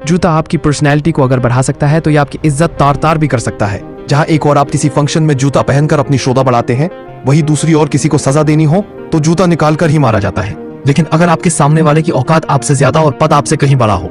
जूता आपकी पर्सनैलिटी को अगर बढ़ा सकता है तो यह आपकी इज्जत तार तार भी कर सकता है। जहां एक और आप किसी फंक्शन में जूता पहनकर अपनी शोभा बढ़ाते हैं, वही दूसरी ओर किसी को सजा देनी हो तो जूता निकालकर ही मारा जाता है। लेकिन अगर आपके सामने वाले की औकात आपसे ज्यादा और पद आपसे कहीं बड़ा हो,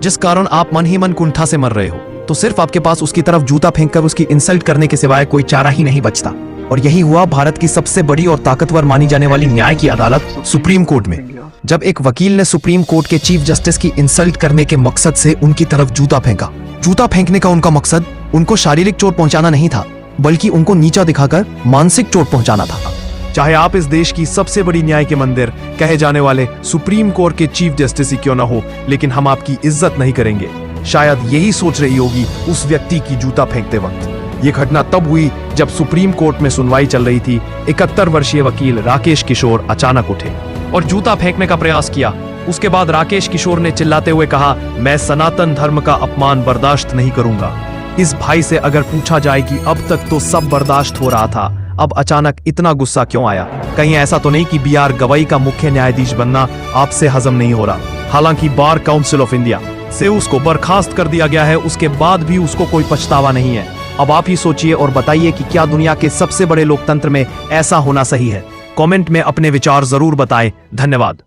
जिस कारण आप मन ही मन कुंठा से मर रहे हो, तो सिर्फ आपके पास उसकी तरफ जूता फेंककर उसकी इंसल्ट करने के सिवाय कोई चारा ही नहीं बचता। और यही हुआ भारत की सबसे बड़ी और ताकतवर मानी जाने वाली न्याय की अदालत सुप्रीम कोर्ट में, जब एक वकील ने सुप्रीम कोर्ट के चीफ जस्टिस की इंसल्ट करने के मकसद से उनकी तरफ जूता फेंका। जूता फेंकने का उनका मकसद उनको शारीरिक चोट पहुंचाना नहीं था, बल्कि उनको नीचा दिखाकर मानसिक चोट पहुंचाना था। चाहे आप इस देश की सबसे बड़ी न्याय के मंदिर कहे जाने वाले सुप्रीम कोर्ट के चीफ जस्टिस ही क्यों ना हो, लेकिन हम आपकी इज्जत नहीं करेंगे। शायद यही सोच रही होगी उस व्यक्ति की जूता फेंकते वक्त। ये घटना तब हुई जब सुप्रीम कोर्ट में सुनवाई चल रही थी। 71 वर्षीय वकील राकेश किशोर अचानक उठे और जूता फेंकने का प्रयास किया। उसके बाद राकेश किशोर ने चिल्लाते हुए कहा, मैं सनातन धर्म का अपमान बर्दाश्त नहीं करूंगा। इस भाई से अगर पूछा जाए कि अब तक तो सब बर्दाश्त हो रहा था, अब अचानक इतना गुस्सा क्यों आया? कहीं ऐसा तो नहीं कि BR गवई का मुख्य न्यायाधीश बनना आपसे हजम नहीं हो रहा? हालांकि बार काउंसिल ऑफ इंडिया से उसको बर्खास्त कर दिया गया है, उसके बाद भी उसको कोई पछतावा नहीं है। अब आप ही सोचिए और बताइए कि क्या दुनिया के सबसे बड़े लोकतंत्र में ऐसा होना सही है? कमेंट में अपने विचार जरूर बताएं। धन्यवाद।